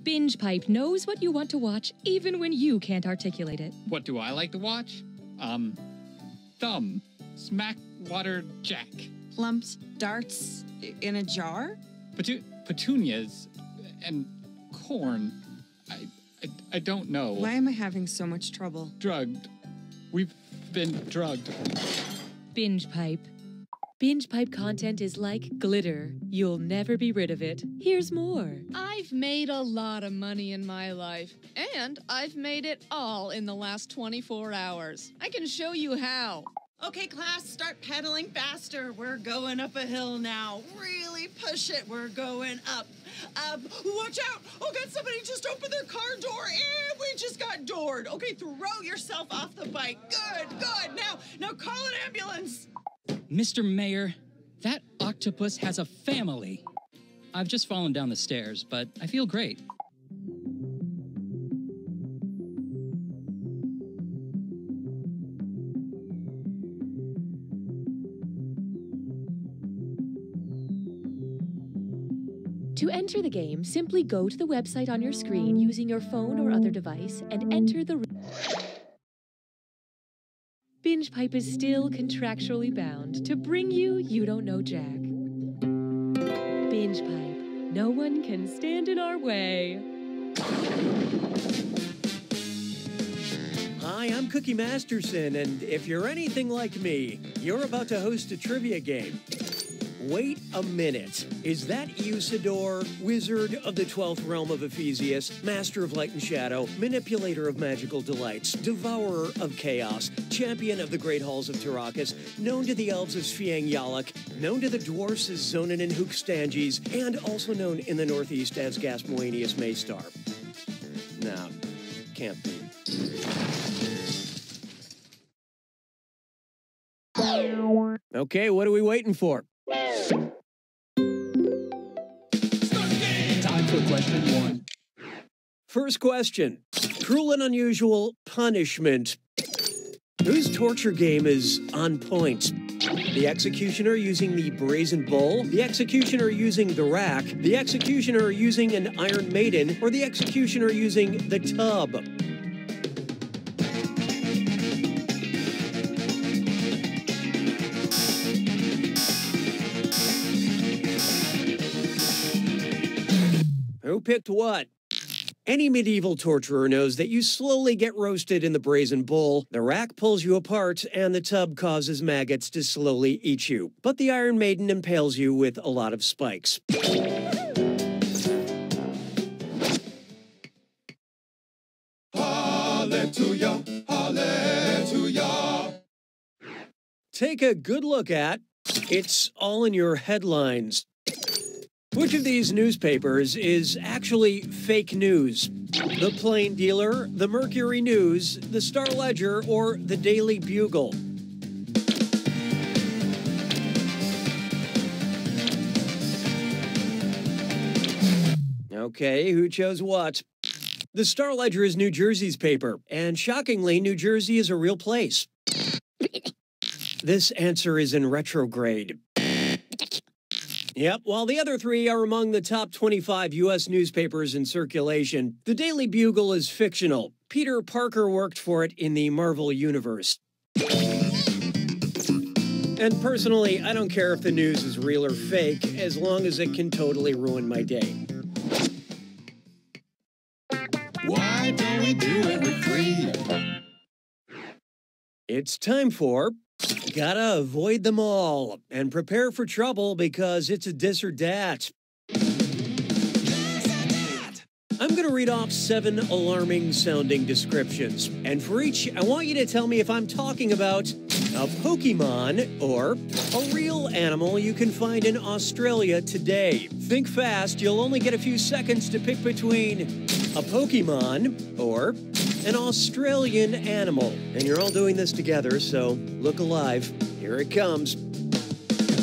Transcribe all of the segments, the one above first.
Binge Pipe knows what you want to watch even when you can't articulate it. What do I like to watch? Thumb. Smack Water Jack. Plumps, darts in a jar? Petunias and corn. I don't know. Why am I having so much trouble? Drugged. We've been drugged. Binge Pipe. Binge Pipe content is like glitter. You'll never be rid of it. Here's more. I've made a lot of money in my life, and I've made it all in the last 24 hours. I can show you how. Okay, class, start pedaling faster. We're going up a hill now. Really push it. We're going up. Watch out. Oh, God, somebody just opened their car door, and we just got doored. Okay, throw yourself off the bike. Good. Now call an ambulance. Mr. Mayor, that octopus has a family. I've just fallen down the stairs, but I feel great. To enter the game, simply go to the website on your screen using your phone or other device and enter the... Binge Pipe is still contractually bound to bring you You Don't Know Jack. Binge Pipe. No one can stand in our way. Hi, I'm Cookie Masterson, and if you're anything like me, you're about to host a trivia game. Wait a minute. Is that Usador, wizard of the 12th realm of Ephesius, master of light and shadow, manipulator of magical delights, devourer of chaos, champion of the great halls of Tarakas, known to the elves as Fiang Yalak, known to the dwarfs as Zonin and Hookstanges, and also known in the Northeast as Gasmoenius Maystar? No, can't be. Okay, what are we waiting for? Time for question 1. First question. Cruel and unusual punishment. Whose torture game is on point? The executioner using the brazen bull, the executioner using the rack, the executioner using an Iron Maiden, or the executioner using the tub? Who picked what? Any medieval torturer knows that you slowly get roasted in the brazen bull, the rack pulls you apart, and the tub causes maggots to slowly eat you. But the Iron Maiden impales you with a lot of spikes. Hallelujah, hallelujah. Take a good look at. It's all in your headlines. Which of these newspapers is actually fake news? The Plain Dealer, the Mercury News, the Star Ledger, or the Daily Bugle? Okay, who chose what? The Star Ledger is New Jersey's paper, and shockingly, New Jersey is a real place. This answer is in retrograde. Yep, while the other three are among the top 25 U.S. newspapers in circulation, the Daily Bugle is fictional. Peter Parker worked for it in the Marvel Universe. And personally, I don't care if the news is real or fake, as long as it can totally ruin my day. Why don't we do it for free? It's time for... Gotta avoid them all and prepare for trouble because it's a dis or dat. I'm gonna read off 7 alarming sounding descriptions, and for each, I want you to tell me if I'm talking about a Pokemon or a real animal you can find in Australia today. Think fast, you'll only get a few seconds to pick between a Pokemon or an Australian animal. And you're all doing this together, so look alive. Here it comes.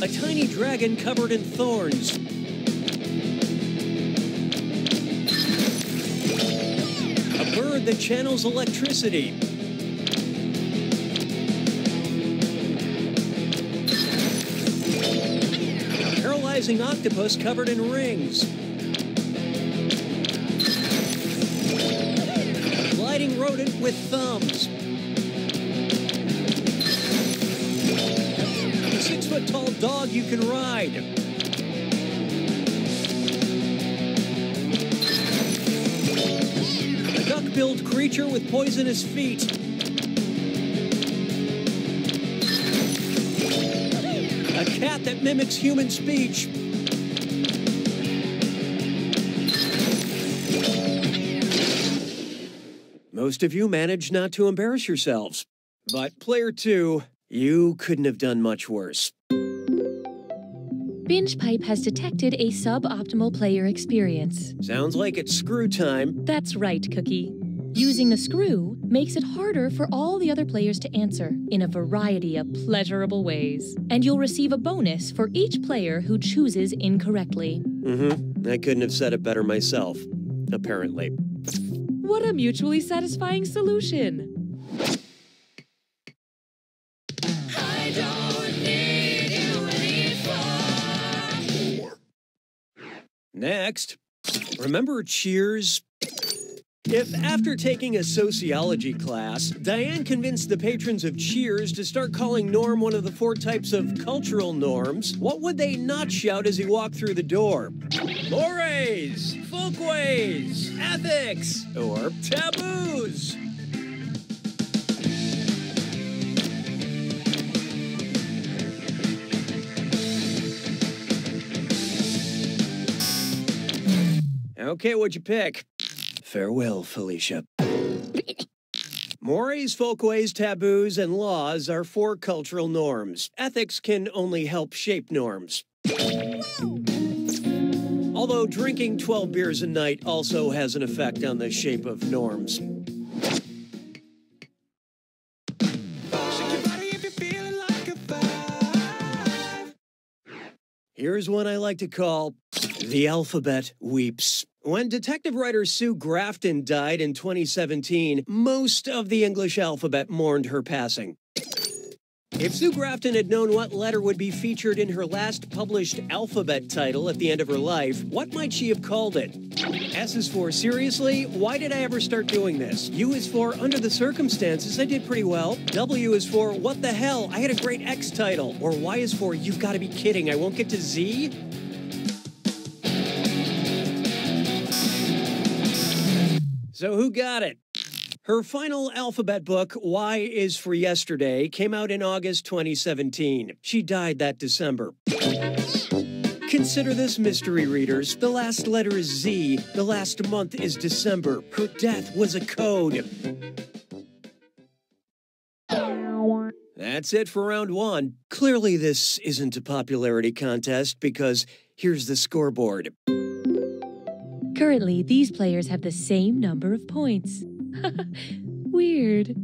A tiny dragon covered in thorns. A bird that channels electricity. A paralyzing octopus covered in rings. rodent with thumbs. A 6-foot-tall dog you can ride. A duck-billed creature with poisonous feet. A cat that mimics human speech. Most of you managed not to embarrass yourselves. But player 2, you couldn't have done much worse. Binge Pipe has detected a suboptimal player experience. Sounds like it's screw time. That's right, Cookie. Using the screw makes it harder for all the other players to answer in a variety of pleasurable ways. And you'll receive a bonus for each player who chooses incorrectly. I couldn't have said it better myself, apparently. What a mutually satisfying solution! I don't need you anymore. Next, remember Cheers? If after taking a sociology class, Diane convinced the patrons of Cheers to start calling Norm one of the 4 types of cultural norms, what would they not shout as he walked through the door? Mores, folkways, ethics, or taboos? Okay, what'd you pick? Farewell, Felicia. Mores, folkways, taboos, and laws are 4 cultural norms. Ethics can only help shape norms. Although drinking 12 beers a night also has an effect on the shape of norms. Here's one I like to call The Alphabet Weeps. When detective writer Sue Grafton died in 2017, most of the English alphabet mourned her passing. If Sue Grafton had known what letter would be featured in her last published alphabet title at the end of her life, what might she have called it? S is for seriously, why did I ever start doing this? U is for under the circumstances, I did pretty well. W is for what the hell, I had a great X title. Or Y is for you've got to be kidding, I won't get to Z? So who got it? Her final alphabet book, Y is for Yesterday, came out in August 2017. She died that December. Consider this, mystery readers. The last letter is Z. The last month is December. Her death was a code. That's it for round 1. Clearly this isn't a popularity contest because here's the scoreboard. Currently, these players have the same number of points. Weird.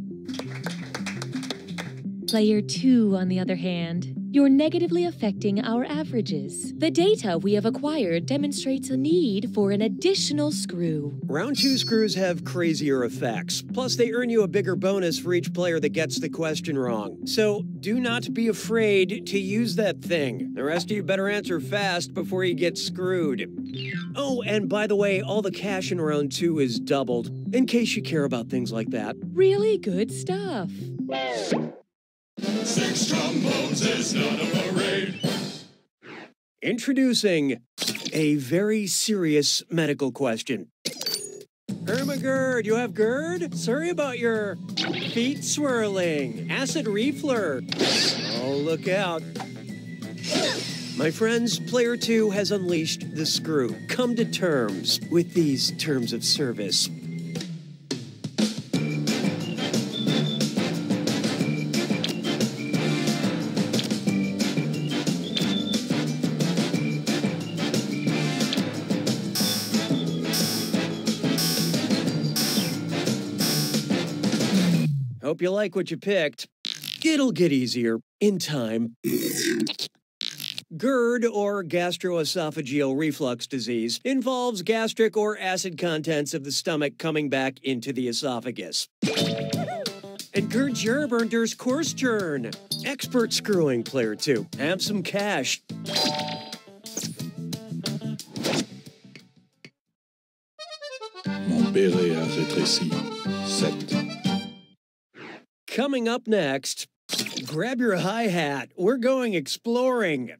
Player 2, on the other hand, you're negatively affecting our averages. The data we have acquired demonstrates a need for an additional screw. Round 2 screws have crazier effects. Plus, they earn you a bigger bonus for each player that gets the question wrong. So, do not be afraid to use that thing. The rest of you better answer fast before you get screwed. Oh, and by the way, all the cash in round 2 is doubled, in case you care about things like that. Really good stuff. 6 trombones is not a parade. Introducing a very serious medical question. Irma GERD, you have GERD? Sorry about your feet swirling. Acid reflux. Oh, look out. My friends, player 2 has unleashed the screw. Come to terms with these terms of service. Hope you like what you picked. It'll get easier in time. GERD, or gastroesophageal reflux disease, involves gastric or acid contents of the stomach coming back into the esophagus. And GERD gerber dur's Kursturn. Expert screwing, player 2. Have some cash. Mon père a rétréci. 7. Coming up next, grab your hi-hat. We're going exploring.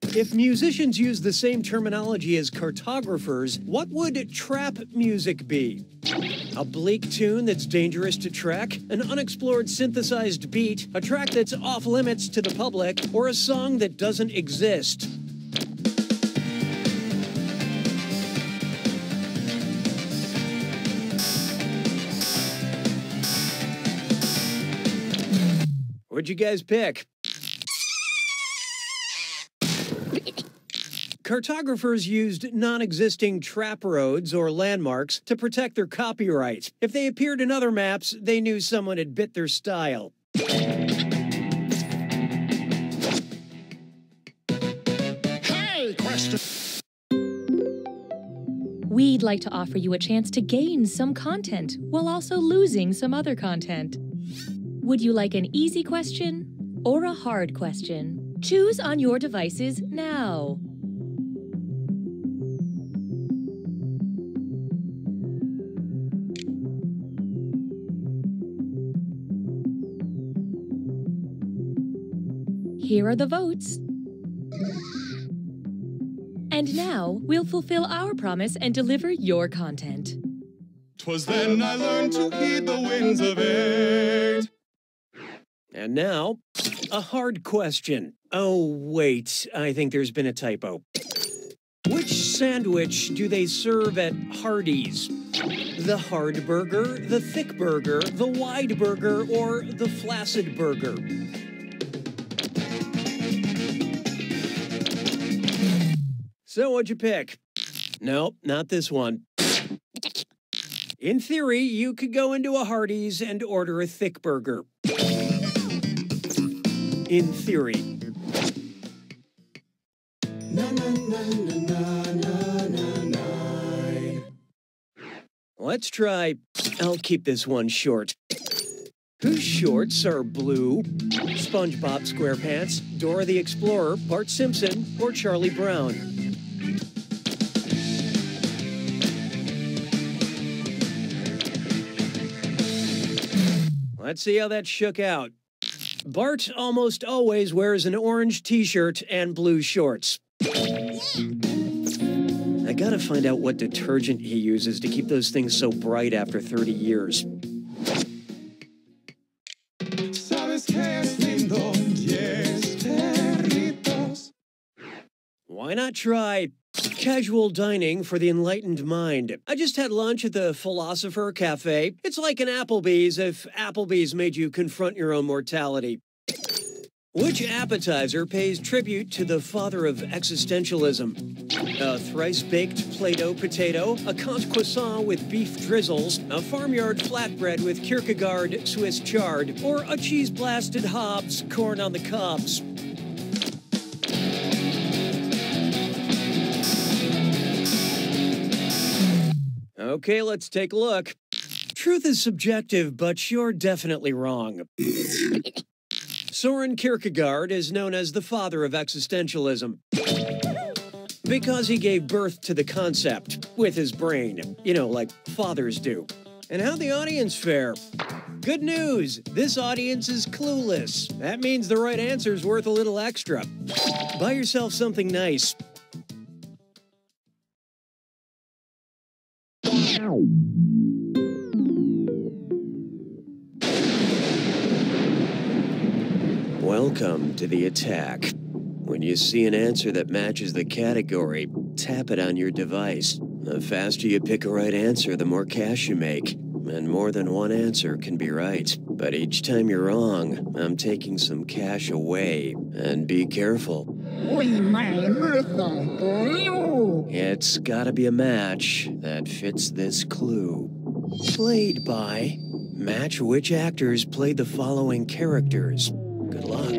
If musicians use the same terminology as cartographers, what would trap music be? A bleak tune that's dangerous to track, an unexplored synthesized beat, a track that's off limits to the public, or a song that doesn't exist? What'd you guys pick? Cartographers used non-existing trap roads or landmarks to protect their copyright. If they appeared in other maps, they knew someone had bit their style. Hey, question. We'd like to offer you a chance to gain some content while also losing some other content. Would you like an easy question or a hard question? Choose on your devices now. Here are the votes. And now, we'll fulfill our promise and deliver your content. 'Twas then I learned to heed the winds of eight. And now, a hard question. Oh, wait, I think there's been a typo. Which sandwich do they serve at Hardee's? The hard burger, the thick burger, the wide burger, or the flaccid burger? So what'd you pick? Nope, not this one. In theory, you could go into a Hardee's and order a thick burger. In theory. Let's try. I'll keep this one short. Whose shorts are blue? SpongeBob SquarePants, Dora the Explorer, Bart Simpson, or Charlie Brown? Let's see how that shook out. Bart almost always wears an orange t-shirt and blue shorts. I gotta find out what detergent he uses to keep those things so bright after 30 years. Sabes que es lindo, yes, perritos. Why not try casual dining for the enlightened mind? I just had lunch at the Philosopher Cafe. It's like an Applebee's if Applebee's made you confront your own mortality. Which appetizer pays tribute to the father of existentialism? A thrice-baked Play-Doh potato, a Comte croissant with beef drizzles, a farmyard flatbread with Kierkegaard Swiss chard, or a cheese-blasted Hobbs corn on the cobs? Okay, let's take a look. Truth is subjective, but you're definitely wrong. Soren Kierkegaard is known as the father of existentialism because he gave birth to the concept with his brain, you know, like fathers do. And how'd the audience fare? Good news, this audience is clueless. That means the right answer's worth a little extra. Buy yourself something nice. Welcome to the attack. When you see an answer that matches the category, tap it on your device. The faster you pick a right answer, the more cash you make. And more than one answer can be right. But each time you're wrong, I'm taking some cash away. And be careful. It's gotta be a match that fits this clue. Played by... Match which actors played the following characters. Good luck.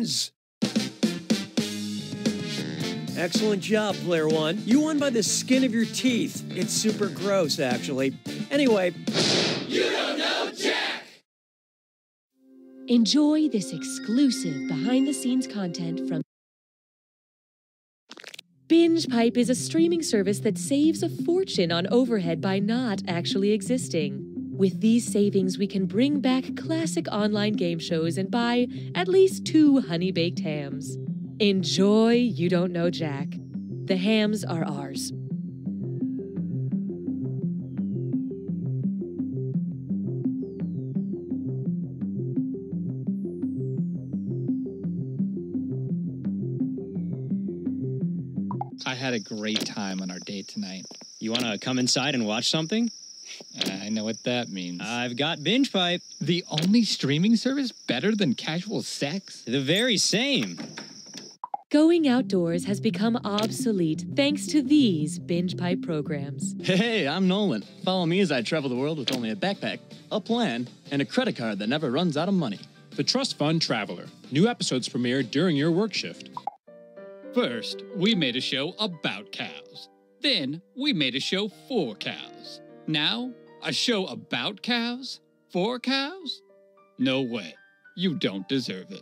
wins. Excellent job, player one. You won by the skin of your teeth. It's super gross, actually. Anyway. You don't know Jack! Enjoy this exclusive behind-the-scenes content from Binge Pipe is a streaming service that saves a fortune on overhead by not actually existing. With these savings, we can bring back classic online game shows and buy at least 2 honey-baked hams. Enjoy You Don't Know Jack. The hams are ours. I had a great time on our date tonight. You want to come inside and watch something? I know what that means. I've got Binge Pipe. The only streaming service better than casual sex? The very same. Going outdoors has become obsolete thanks to these Binge Pipe programs. Hey, I'm Nolan. Follow me as I travel the world with only a backpack, a plan, and a credit card that never runs out of money. The Trust Fund Traveler. New episodes premiere during your work shift. First, we made a show about cows. Then, we made a show for cows. Now, a show about cows? For cows? No way. You don't deserve it.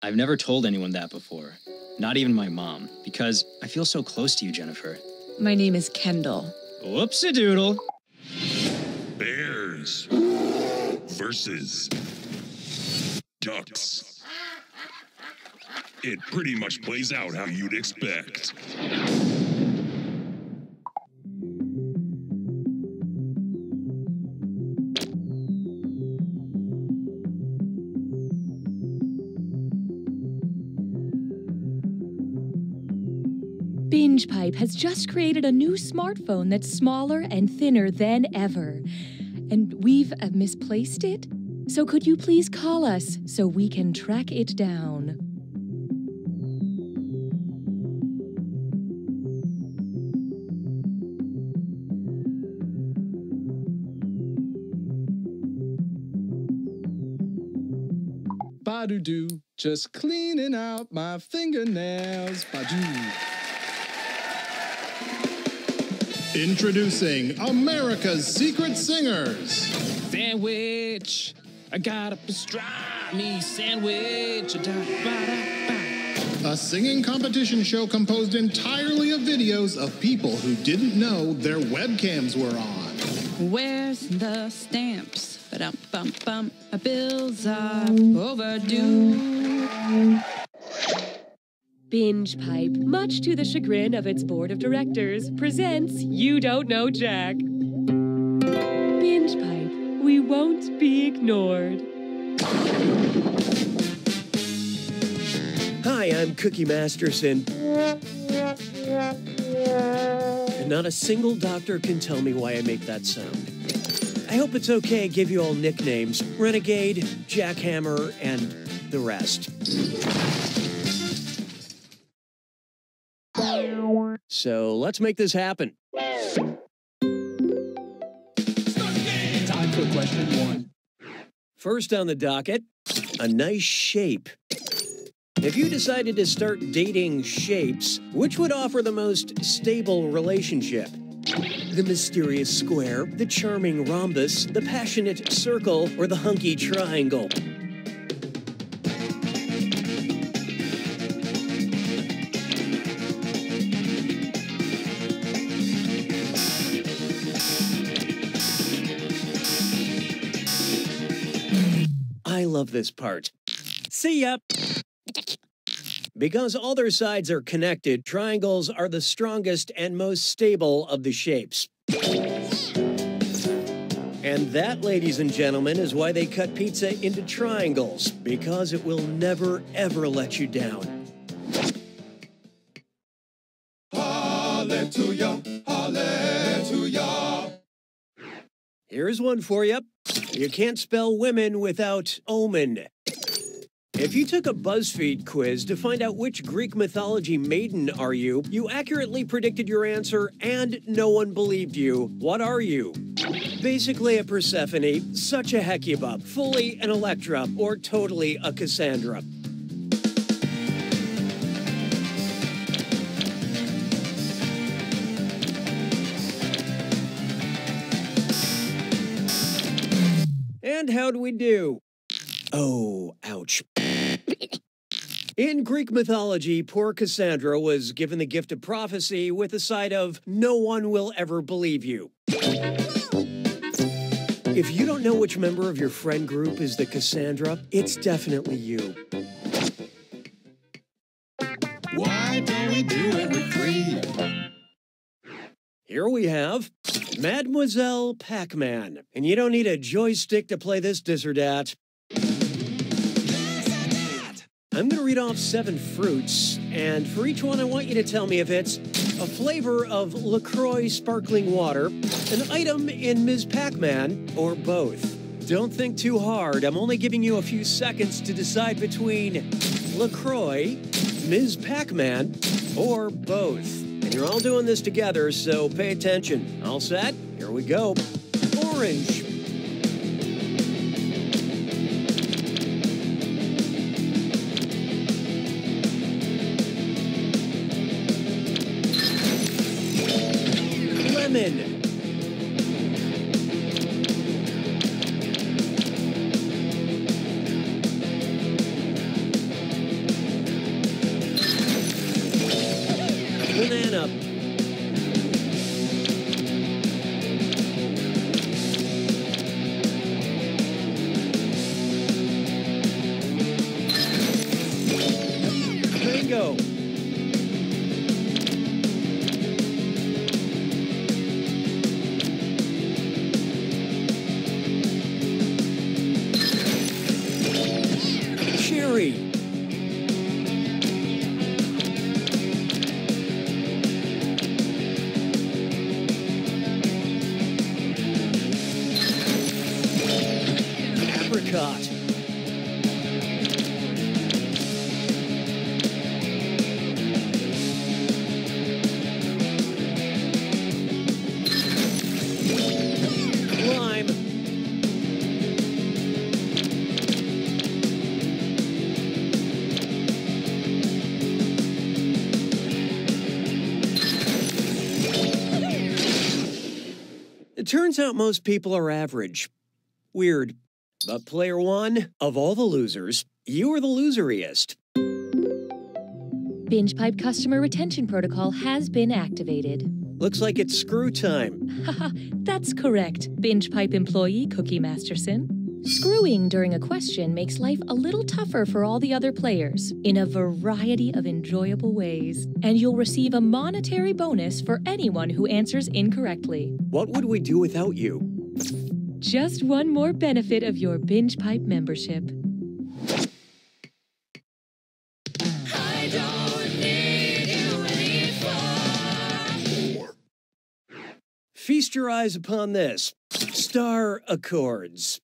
I've never told anyone that before. Not even my mom, because I feel so close to you, Jennifer. My name is Kendall. Whoops-a-doodle. Bears versus ducks. It pretty much plays out how you'd expect. Binge Pipe has just created a new smartphone that's smaller and thinner than ever. And we've misplaced it? So could you please call us so we can track it down? Ba-do-do, just cleaning out my fingernails. Ba-do. Introducing America's Secret Singers. Sandwich. I got a pastrami sandwich. A singing competition show composed entirely of videos of people who didn't know their webcams were on. Where's the stamps? Ba-dum-bum-bum. My bills are overdue. Binge Pipe, much to the chagrin of its board of directors, presents You Don't Know Jack. Binge Pipe, we won't be ignored. Hi, I'm Cookie Masterson. And not a single doctor can tell me why I make that sound. I hope it's okay I give you all nicknames. Renegade, Jackhammer, and the rest. So let's make this happen. Time for question 1. First on the docket, a nice shape. If you decided to start dating shapes, which would offer the most stable relationship? The mysterious square, the charming rhombus, the passionate circle, or the hunky triangle? I love this part. See ya! Because all their sides are connected, triangles are the strongest and most stable of the shapes. And that, ladies and gentlemen, is why they cut pizza into triangles, because it will never, ever let you down. Hallelujah, hallelujah. Here's one for you. You can't spell women without omen. If you took a BuzzFeed quiz to find out which Greek mythology maiden are you, you accurately predicted your answer and no one believed you. What are you? Basically a Persephone, such a Hecuba, fully an Electra, or totally a Cassandra. And how'd we do? Oh, ouch. In Greek mythology, poor Cassandra was given the gift of prophecy with the side of, no one will ever believe you. If you don't know which member of your friend group is the Cassandra, it's definitely you. Why don't we do it with three? Here we have Mademoiselle Pac-Man. And you don't need a joystick to play this dis or dat. I'm going to read off 7 fruits, and for each one I want you to tell me if it's a flavor of LaCroix sparkling water, an item in Ms. Pac-Man, or both. Don't think too hard. I'm only giving you a few seconds to decide between LaCroix, Ms. Pac-Man, or both. And you're all doing this together, so pay attention. All set? Here we go. Orange. Lemon. Banana. Mango. Cherry. Apricot. Lime. It turns out most people are average. Weird. But player one, of all the losers, you are the loseriest. Binge Pipe customer retention protocol has been activated. Looks like it's screw time. Haha, that's correct, Binge Pipe employee Cookie Masterson. Screwing during a question makes life a little tougher for all the other players in a variety of enjoyable ways. And you'll receive a monetary bonus for anyone who answers incorrectly. What would we do without you? Just one more benefit of your Binge Pipe membership. I don't need you anymore. Feast your eyes upon this. Star Accords.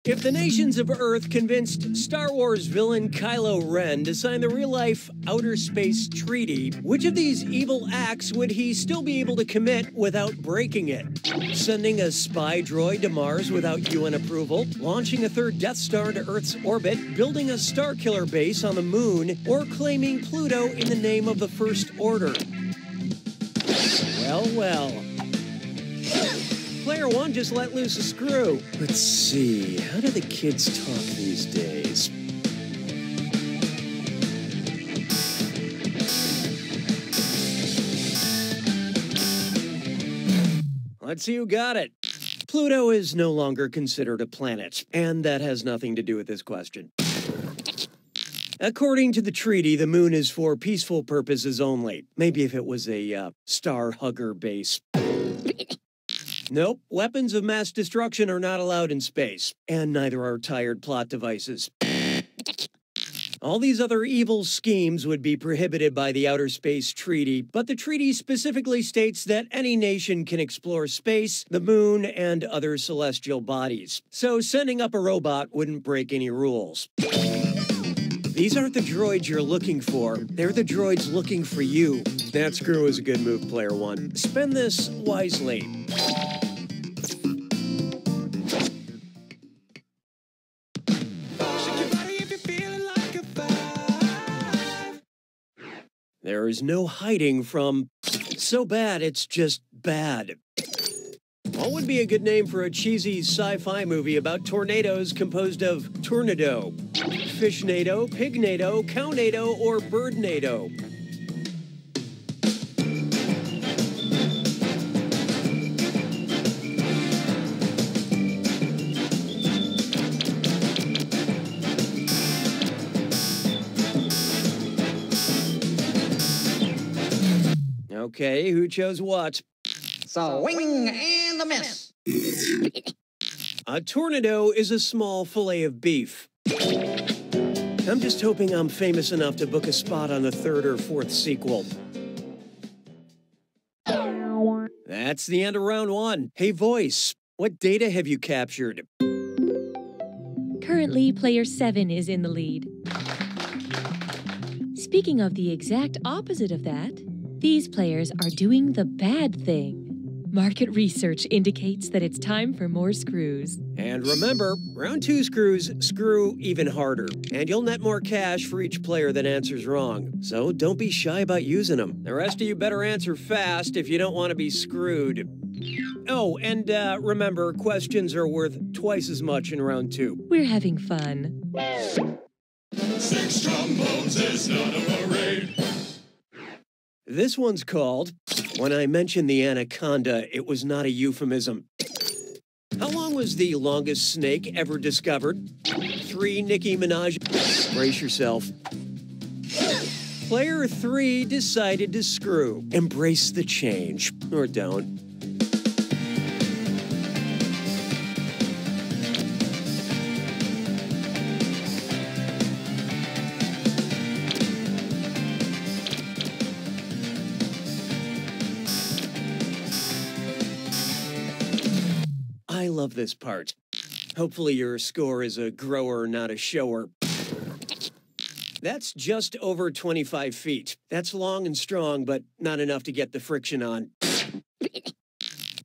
If the nations of Earth convinced Star Wars villain Kylo Ren to sign the real-life Outer Space Treaty, which of these evil acts would he still be able to commit without breaking it? Sending a spy droid to Mars without UN approval, launching a third Death Star to Earth's orbit, building a Starkiller base on the moon, or claiming Pluto in the name of the First Order? Well, well. Player one just let loose a screw. Let's see, how do the kids talk these days? Let's see who got it. Pluto is no longer considered a planet, and that has nothing to do with this question. According to the treaty, the moon is for peaceful purposes only. Maybe if it was a star hugger base. Nope, weapons of mass destruction are not allowed in space, and neither are tired plot devices. All these other evil schemes would be prohibited by the Outer Space Treaty, but the treaty specifically states that any nation can explore space, the moon, and other celestial bodies. So sending up a robot wouldn't break any rules. These aren't the droids you're looking for. They're the droids looking for you. That screw is a good move, player one. Spend this wisely. There is no hiding from so bad it's just bad. What would be a good name for a cheesy sci-fi movie about tornadoes composed of tornado, fishnado, pignado, cownado, or birdnado? Okay, who chose what? Swing and a miss. A tornado is a small fillet of beef. I'm just hoping I'm famous enough to book a spot on the 3rd or 4th sequel. That's the end of round 1. Hey, voice, what data have you captured? Currently, player 7 is in the lead. Speaking of the exact opposite of that, these players are doing the bad thing. Market research indicates that it's time for more screws. And remember, round 2 screws screw even harder, and you'll net more cash for each player that answers wrong. So don't be shy about using them. The rest of you better answer fast if you don't want to be screwed. Oh, and remember, questions are worth twice as much in round 2. We're having fun. 6 trombones is not a parade. This one's called, When I Mentioned the Anaconda, It Was Not a Euphemism. How long was the longest snake ever discovered? 3 Nicki Minaj. Brace yourself. Player 3 decided to screw. Embrace the change. Or don't. I love this part. Hopefully your score is a grower, not a shower. That's just over 25 feet. That's long and strong, but not enough to get the friction on.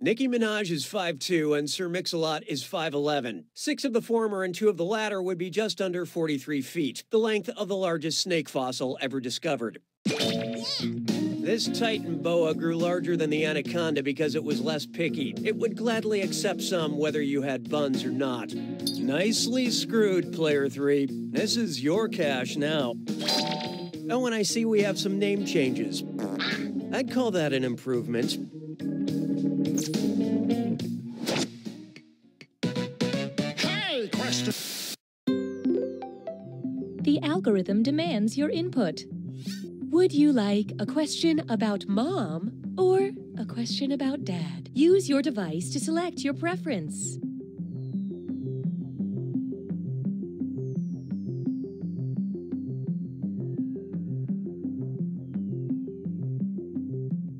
Nicki Minaj is 5'2", and Sir Mix-a-Lot is 5'11". 6 of the former and 2 of the latter would be just under 43 feet, the length of the largest snake fossil ever discovered. This Titan boa grew larger than the anaconda because it was less picky. It would gladly accept some whether you had buns or not. Nicely screwed, player 3. This is your cash now. Oh, and I see we have some name changes. I'd call that an improvement. Hey, question. The algorithm demands your input. Would you like a question about mom or a question about dad? Use your device to select your preference.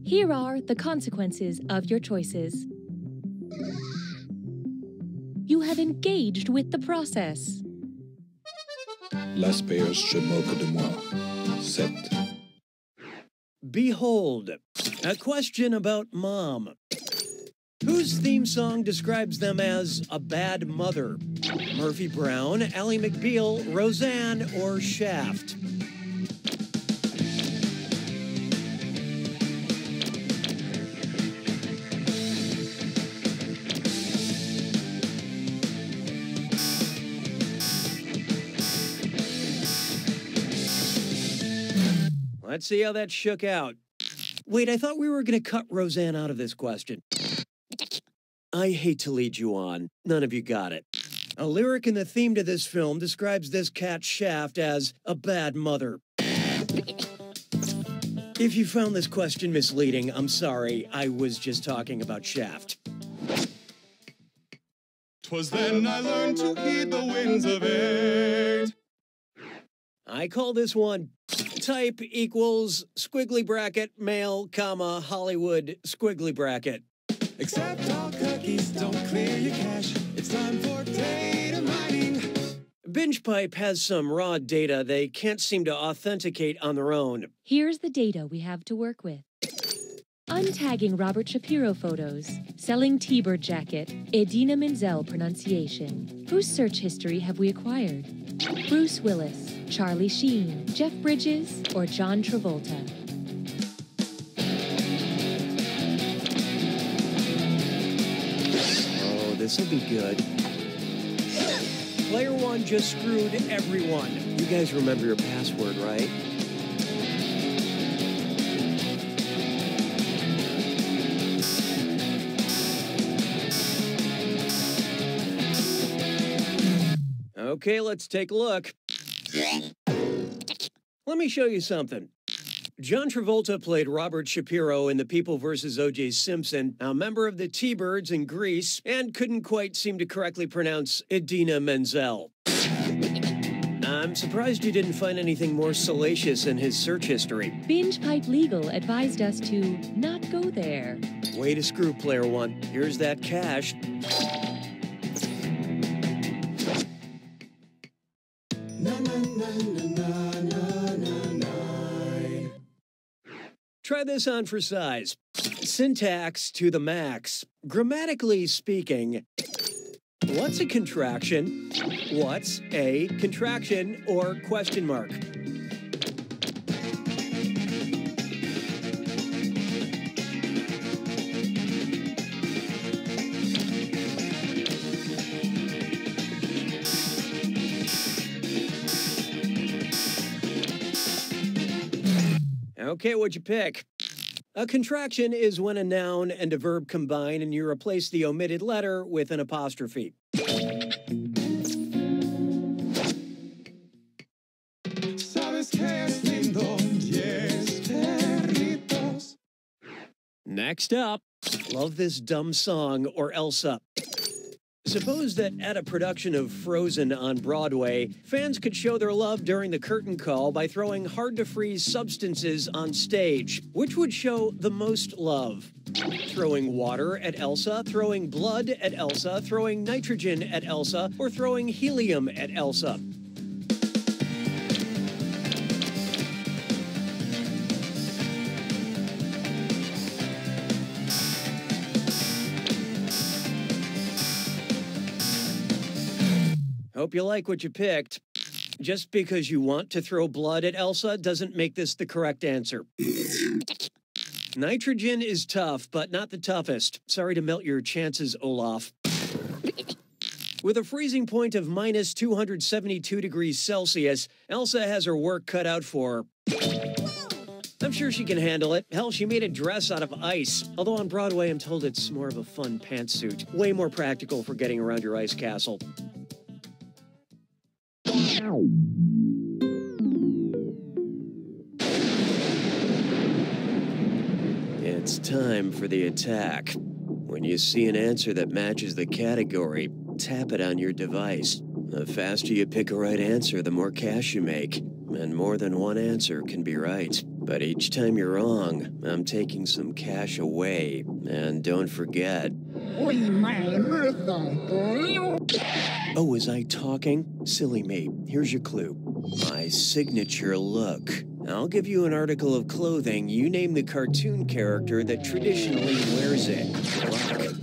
Here are the consequences of your choices. You have engaged with the process. Las payers se moquent de moi. 7. Behold, a question about mom. Whose theme song describes them as a bad mother? Murphy Brown, Ally McBeal, Roseanne, or Shaft? Let's see how that shook out. Wait, I thought we were going to cut Roseanne out of this question. I hate to lead you on. None of you got it. A lyric in the theme to this film describes this cat Shaft as a bad mother. If you found this question misleading, I'm sorry. I was just talking about Shaft. 'Twas then I learned to heed the winds of 8. I call this one type equals squiggly bracket, male, comma, Hollywood, squiggly bracket. Accept all cookies, don't clear your cache. It's time for data mining. Binge Pipe has some raw data they can't seem to authenticate on their own. Here's the data we have to work with. Untagging Robert Shapiro photos, selling T-Bird jacket, Edina Menzel pronunciation. Whose search history have we acquired? Bruce Willis, Charlie Sheen, Jeff Bridges, or John Travolta? This'll be good. Player 1 just screwed everyone. You guys remember your password, right? Okay, let's take a look. Let me show you something. John Travolta played Robert Shapiro in The People vs. O.J. Simpson, a member of the T-Birds in Greece, and couldn't quite seem to correctly pronounce Idina Menzel. I'm surprised you didn't find anything more salacious in his search history. Binge Pipe Legal advised us to not go there. Way to screw, Player 1. Here's that cash. Try this on for size. Syntax to the max. Grammatically speaking, what's a contraction? What's a contraction or question mark? Okay, what'd you pick? A contraction is when a noun and a verb combine and you replace the omitted letter with an apostrophe. Next up, love this dumb song or else up. Suppose that at a production of Frozen on Broadway, fans could show their love during the curtain call by throwing hard-to-freeze substances on stage. Which would show the most love? Throwing water at Elsa, throwing blood at Elsa, throwing nitrogen at Elsa, or throwing helium at Elsa? Hope you like what you picked. Just because you want to throw blood at Elsa doesn't make this the correct answer. Nitrogen is tough, but not the toughest. Sorry to melt your chances, Olaf. With a freezing point of minus 272 degrees Celsius, Elsa has her work cut out for her. I'm sure she can handle it. Hell, she made a dress out of ice. Although on Broadway, I'm told it's more of a fun pantsuit. Way more practical for getting around your ice castle. It's time for the attack. When you see an answer that matches the category, tap it on your device. The faster you pick a right answer, the more cash you make. And more than one answer can be right. But each time you're wrong, I'm taking some cash away. And don't forget... Oh, was I talking? Silly me. Here's your clue. My signature look. I'll give you an article of clothing. You name the cartoon character that traditionally wears it. Good luck.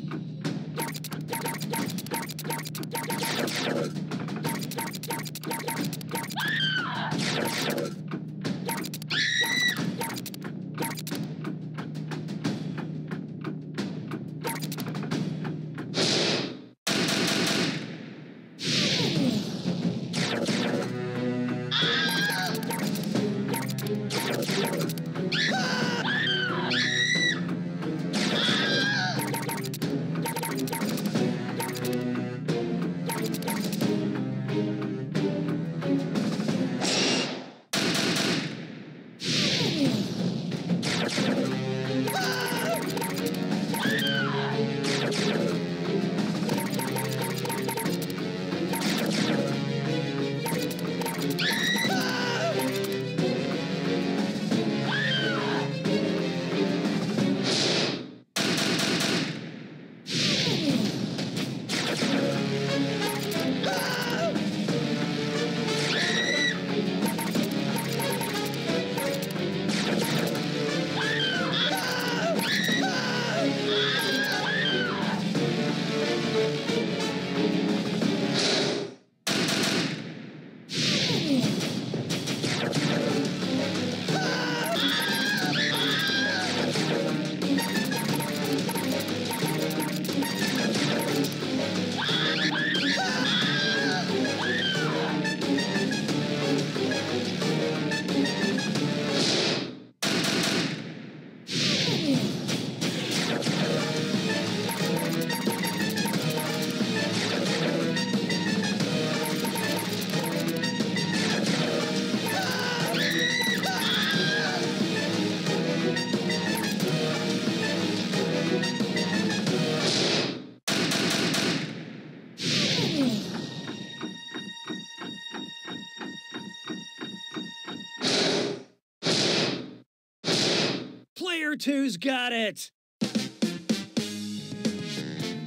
Player two's got it!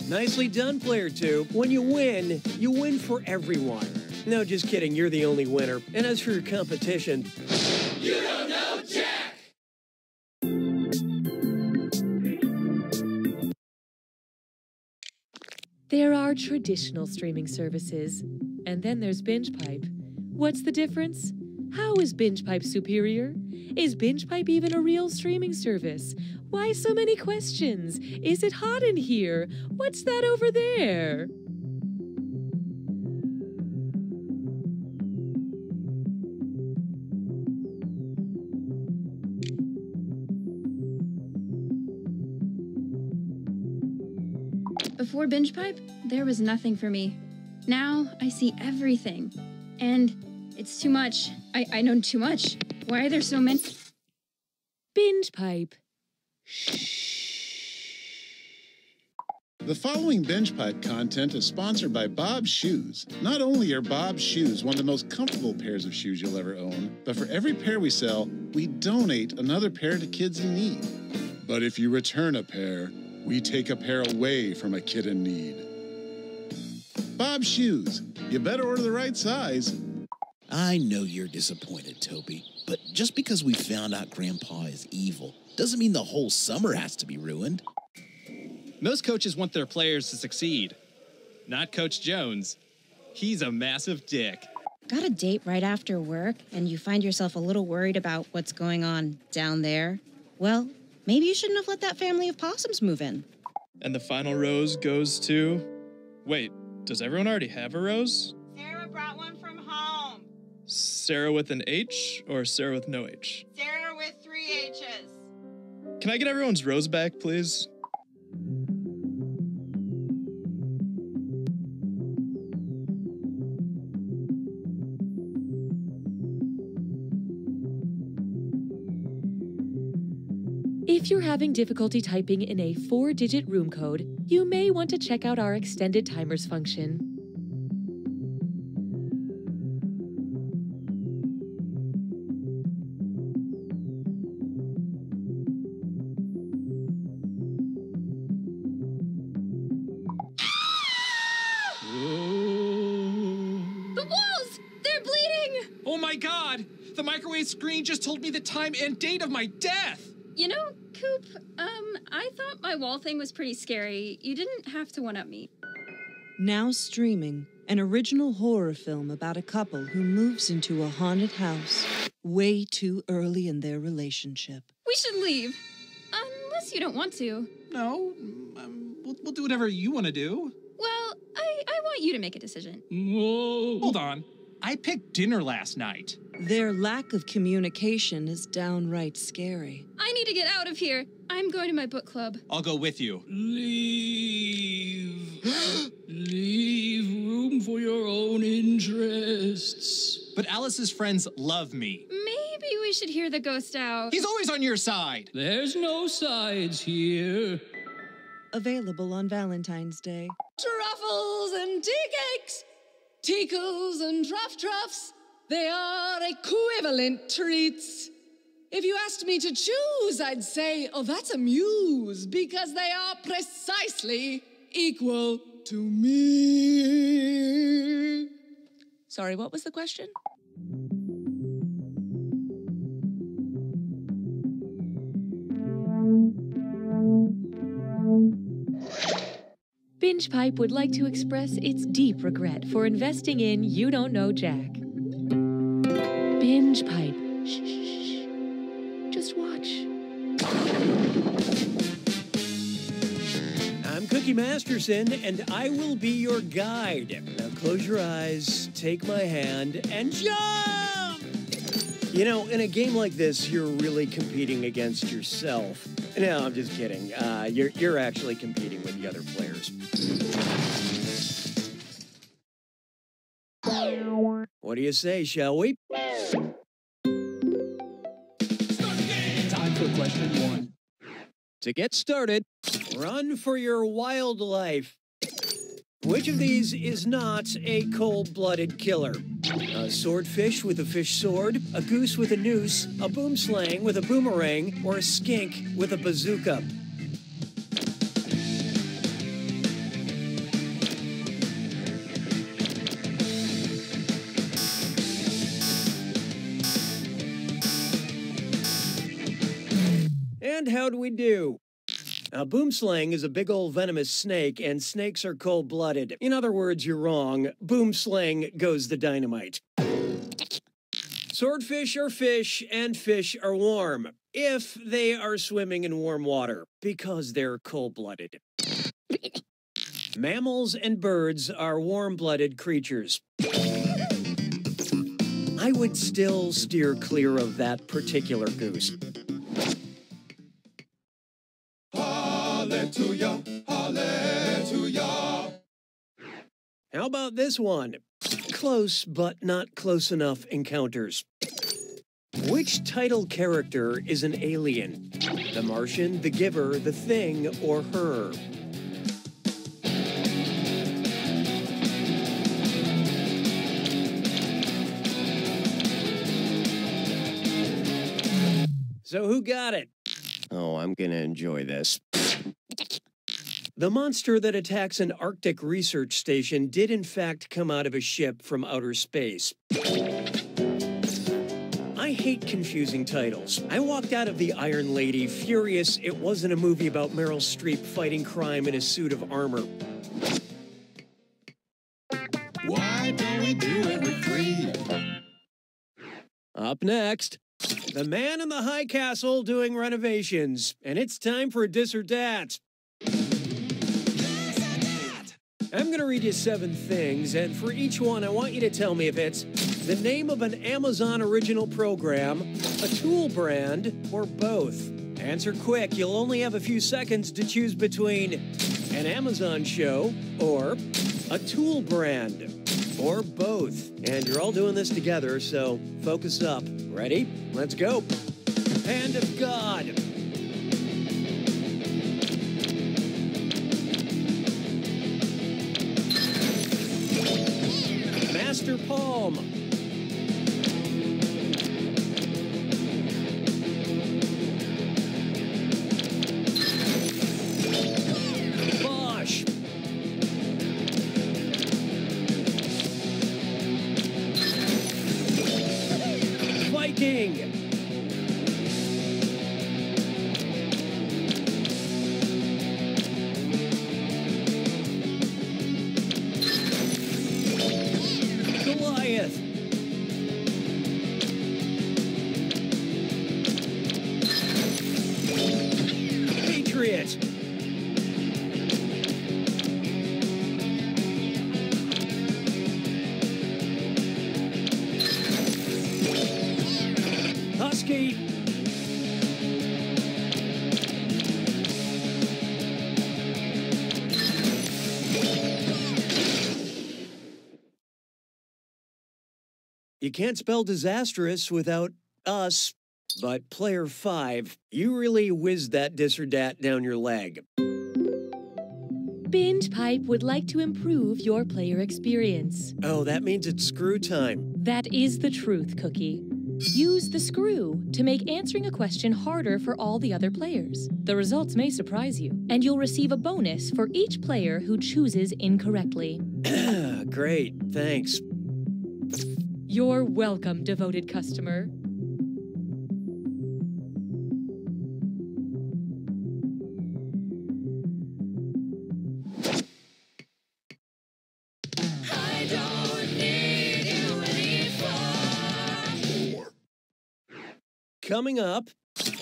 Nicely done, Player 2. When you win for everyone. No, just kidding, you're the only winner. And as for your competition... You don't know Jack! There are traditional streaming services, and then there's Binge Pipe. What's the difference? How is Binge Pipe superior? Is Binge Pipe even a real streaming service? Why so many questions? Is it hot in here? What's that over there? Before Binge Pipe, there was nothing for me. Now I see everything. And it's too much. I know too much. Why are there so many? Binge Pipe. The following Binge Pipe content is sponsored by Bob's Shoes. Not only are Bob's Shoes one of the most comfortable pairs of shoes you'll ever own, but for every pair we sell, we donate another pair to kids in need. But if you return a pair, we take a pair away from a kid in need. Bob's Shoes. You better order the right size. I know you're disappointed, Toby, but just because we found out Grandpa is evil doesn't mean the whole summer has to be ruined. Most coaches want their players to succeed. Not Coach Jones. He's a massive dick. Got a date right after work, and you find yourself a little worried about what's going on down there? Well, maybe you shouldn't have let that family of possums move in. And the final rose goes to... Wait, does everyone already have a rose? Sarah brought one from home. Sarah with an H or Sarah with no H? Sarah with 3 H's. Can I get everyone's rose back, please? If you're having difficulty typing in a 4-digit room code, you may want to check out our extended timers function. The walls! They're bleeding! Oh my god! The microwave screen just told me the time and date of my death! You know, Coop, I thought my wall thing was pretty scary. You didn't have to one-up me. Now streaming, an original horror film about a couple who moves into a haunted house way too early in their relationship. We should leave. Unless you don't want to. No, we'll do whatever you want to do. Well, I want you to make a decision. Whoa. Hold on. I picked dinner last night. Their lack of communication is downright scary. I need to get out of here. I'm going to my book club. I'll go with you. Leave. Leave room for your own interests. But Alice's friends love me. Maybe we should hear the ghost out. He's always on your side. There's no sides here. Available on Valentine's Day. Truffles and tea cakes, tickles and truffs, they are equivalent treats. If you asked me to choose, I'd say, oh, that's a muse, because they are precisely equal to me. Sorry, what was the question? Binge Pipe would like to express its deep regret for investing in You Don't Know Jack. Binge Pipe. Shh, shh, shh. Just watch. I'm Cookie Masterson, and I will be your guide. Now close your eyes, take my hand, and jump! You know, in a game like this, you're really competing against yourself. No, I'm just kidding. You're actually competing with the other players. What do you say, shall we? Time for question 1. To get started, run for your wildlife. Which of these is not a cold-blooded killer? A swordfish with a fish sword, a goose with a noose, a boomslang with a boomerang, or a skink with a bazooka? And how'd we do? A boomslang is a big old venomous snake, and snakes are cold-blooded. In other words, you're wrong. Boomslang goes the dynamite. Swordfish are fish, and fish are warm, if they are swimming in warm water, because they're cold-blooded. Mammals and birds are warm-blooded creatures. I would still steer clear of that particular goose. Hallelujah, hallelujah. How about this one? Close but not close enough encounters. Which title character is an alien? The Martian, the Giver, the Thing, or Her? So who got it? Oh, I'm gonna enjoy this. The monster that attacks an Arctic research station did in fact come out of a ship from outer space. I hate confusing titles. I walked out of The Iron Lady furious it wasn't a movie about Meryl Streep fighting crime in a suit of armor. Why don't we do it with free? Up next, the man in the high castle doing renovations, and it's time for a Dis or Dat. I'm going to read you 7 things, and for each one, I want you to tell me if it's the name of an Amazon original program, a tool brand, or both. Answer quick. You'll only have a few seconds to choose between an Amazon show or a tool brand, or both. And you're all doing this together, so focus up. Ready? Let's go. Hand of God. Master Palm. Bosch. Viking. Goliath. Patriot. Husky. You can't spell disastrous without us, but player 5, you really whizzed that Dis or Dat down your leg. Binge Pipe would like to improve your player experience. Oh, that means it's screw time. That is the truth, Cookie. Use the screw to make answering a question harder for all the other players. The results may surprise you, and you'll receive a bonus for each player who chooses incorrectly. Great, thanks. You're welcome, devoted customer. Coming up,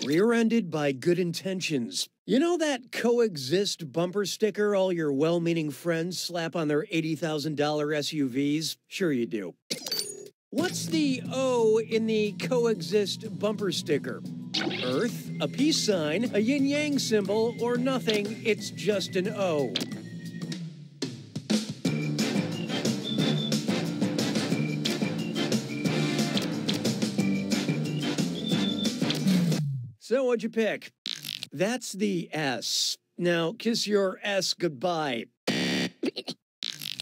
rear-ended by good intentions. You know that Coexist bumper sticker all your well-meaning friends slap on their $80,000 SUVs? Sure you do. What's the O in the Coexist bumper sticker? Earth, a peace sign, a yin-yang symbol, or nothing, it's just an O. So what'd you pick? That's the S. Now kiss your S goodbye.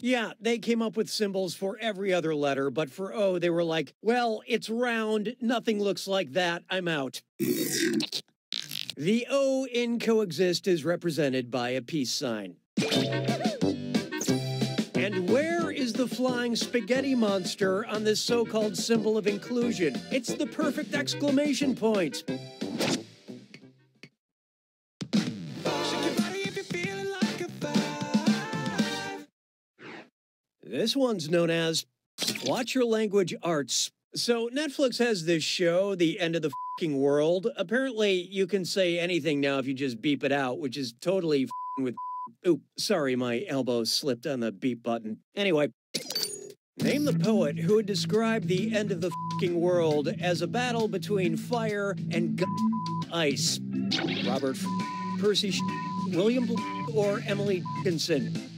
Yeah, they came up with symbols for every other letter, but for O, they were like, well, it's round, nothing looks like that, I'm out. The O in Coexist is represented by a peace sign. And where is the flying spaghetti monster on this so-called symbol of inclusion? It's the perfect exclamation point. This one's known as Watch Your Language Arts. So Netflix has this show, The End of the F***ing World. Apparently, you can say anything now if you just beep it out, which is totally f***ing with... Oop, sorry, my elbow slipped on the beep button. Anyway, name the poet who would describe the end of the f***ing world as a battle between fire and ice. Robert Percy William or Emily Dickinson.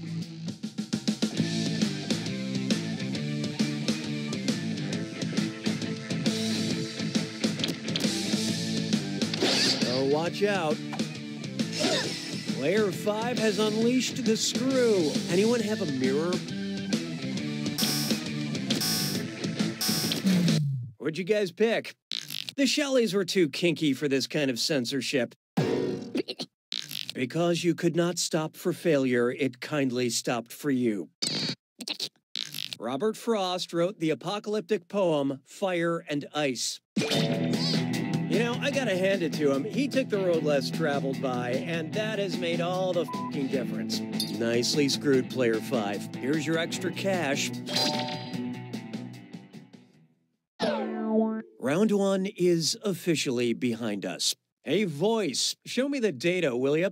Watch out. Player 5 has unleashed the screw. Anyone have a mirror? What'd you guys pick? The Shelleys were too kinky for this kind of censorship. Because you could not stop for failure, it kindly stopped for you. Robert Frost wrote the apocalyptic poem, Fire and Ice. You know, I gotta hand it to him. He took the road less traveled by, and that has made all the f***ing difference. Nicely screwed, Player 5. Here's your extra cash. Round 1 is officially behind us. Hey, voice, show me the data, will ya?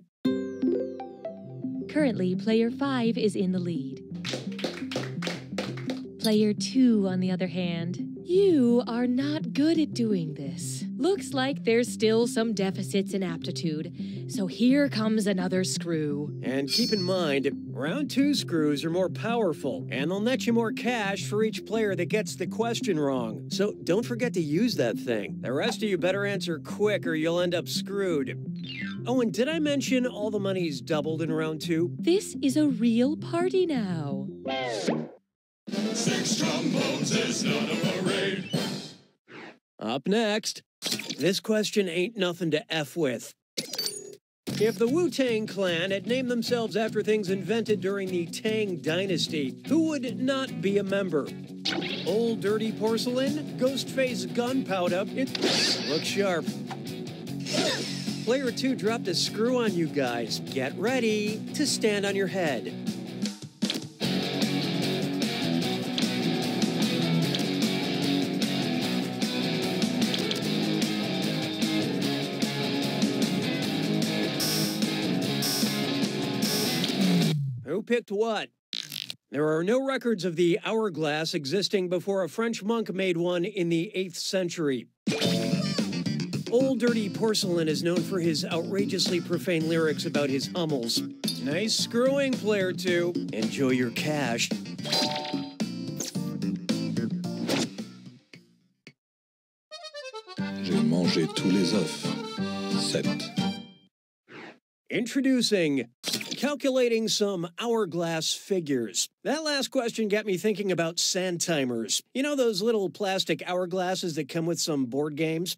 Currently, Player 5 is in the lead. Player 2, on the other hand, you are not good at doing this. Looks like there's still some deficits in aptitude, so here comes another screw. And keep in mind, round 2 screws are more powerful, and they'll net you more cash for each player that gets the question wrong. So don't forget to use that thing. The rest of you better answer quick or you'll end up screwed. Oh, and did I mention all the money's doubled in round 2? This is a real party now. 6 trombones is not a parade. Up next, this question ain't nothing to F with. If the Wu-Tang Clan had named themselves after things invented during the Tang Dynasty, who would not be a member? Old Dirty Porcelain? Ghostface Gunpowder? It looks sharp. Player 2 dropped a screw on you guys. Get ready to stand on your head. Who picked what? There are no records of the hourglass existing before a French monk made one in the 8th century. Old Dirty Porcelain is known for his outrageously profane lyrics about his hummels. Nice screwing, Player 2. Enjoy your cash. J'ai mangé tous les œufs. 7. Introducing calculating some hourglass figures. That last question got me thinking about sand timers. You know those little plastic hourglasses that come with some board games?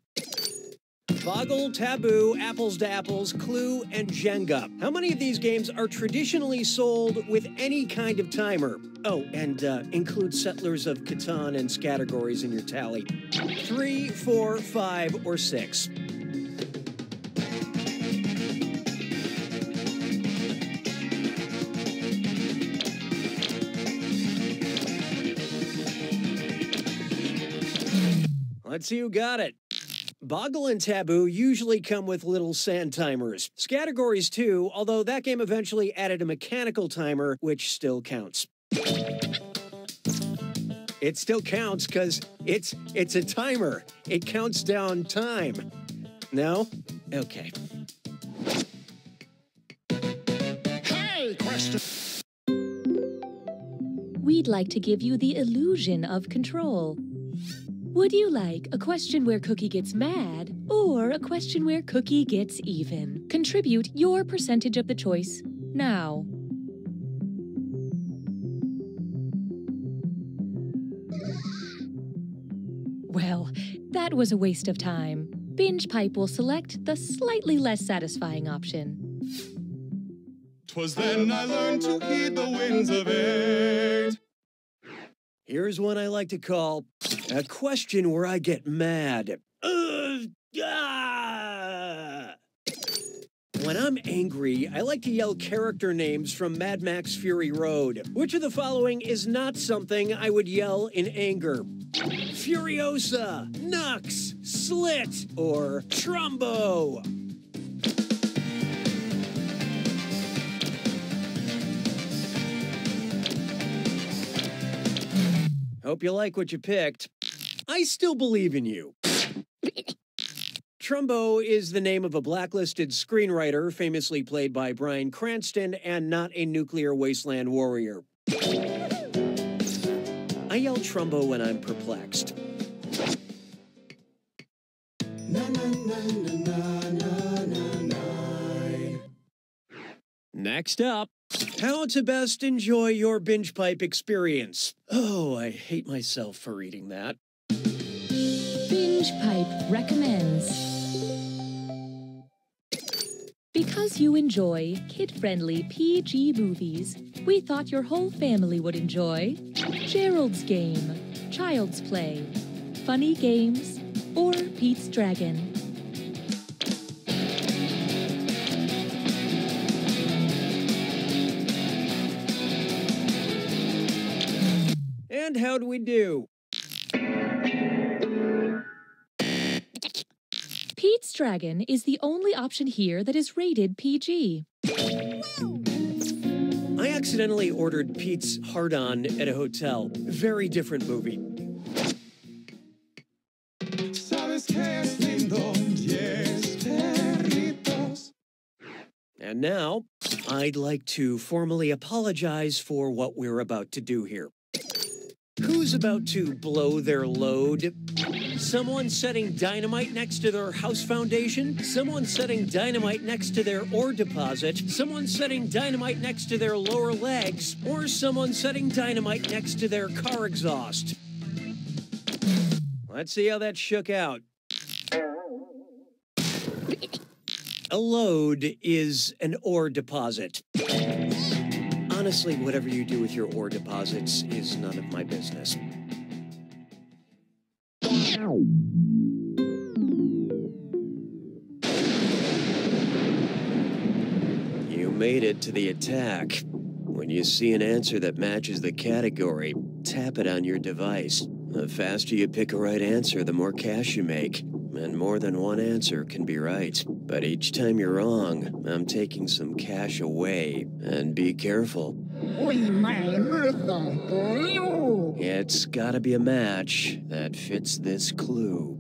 Boggle, Taboo, Apples to Apples, Clue, and Jenga. How many of these games are traditionally sold with any kind of timer? Oh, and include Settlers of Catan and categories in your tally. 3, 4, 5, or 6. Let's see who got it. Boggle and Taboo usually come with little sand timers. Categories too, although that game eventually added a mechanical timer, which still counts. It still counts because it's a timer. It counts down time. No? Okay. Hey, question. We'd like to give you the illusion of control. Would you like a question where Cookie gets mad or a question where Cookie gets even? Contribute your percentage of the choice now. That was a waste of time. Binge Pipe will select the slightly less satisfying option. 'Twas then I learned to heed the winds of eight. Here's one I like to call a question where I get mad. When I'm angry, I like to yell character names from Mad Max Fury Road. Which of the following is not something I would yell in anger? Furiosa, Nux, Slit, or Trumbo? Hope you like what you picked. I still believe in you. Trumbo is the name of a blacklisted screenwriter famously played by Bryan Cranston and not a nuclear wasteland warrior. I yell Trumbo when I'm perplexed. Next up, how to best enjoy your Binge Pipe experience. Oh, I hate myself for reading that. Binge Pipe recommends. Because you enjoy kid-friendly PG movies, we thought your whole family would enjoy Gerald's Game, Child's Play, Funny Games, or Pete's Dragon. And how'd we do? Pete's Dragon is the only option here that is rated PG. I accidentally ordered Pete's Hard-On at a hotel. Very different movie. And now, I'd like to formally apologize for what we're about to do here. Who's about to blow their load? Someone setting dynamite next to their house foundation? Someone setting dynamite next to their ore deposit? Someone setting dynamite next to their lower legs? Or someone setting dynamite next to their car exhaust? Let's see how that shook out. A load is an ore deposit. Honestly, whatever you do with your ore deposits is none of my business. You made it to the attack. When you see an answer that matches the category, tap it on your device. The faster you pick a right answer, the more cash you make. And more than one answer can be right. But each time you're wrong, I'm taking some cash away. And be careful. It's gotta be a match that fits this clue.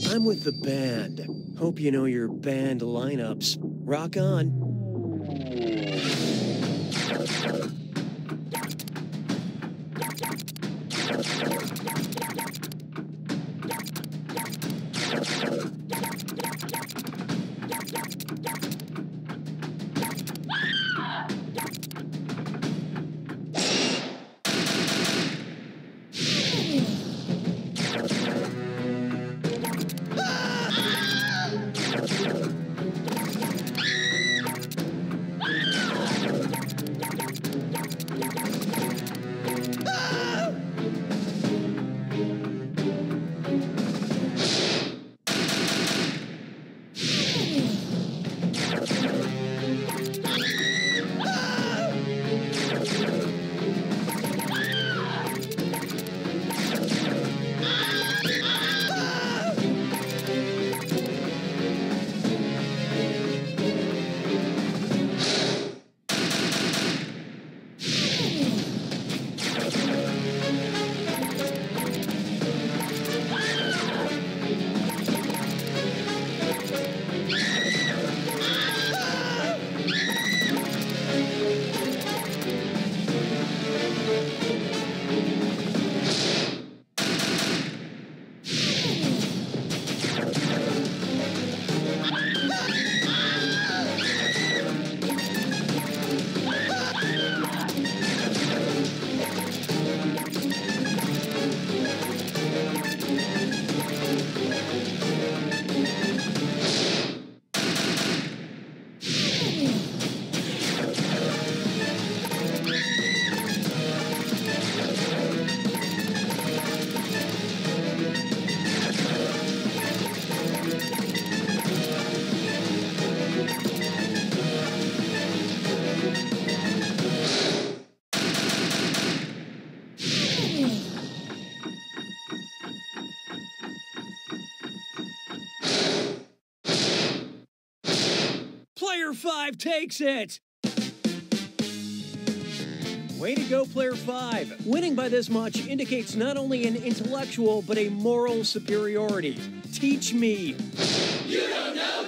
I'm with the band. Hope you know your band lineups. Rock on. Player 5 takes it! Way to go, Player 5. Winning by this much indicates not only an intellectual, but a moral superiority. Teach me. You don't know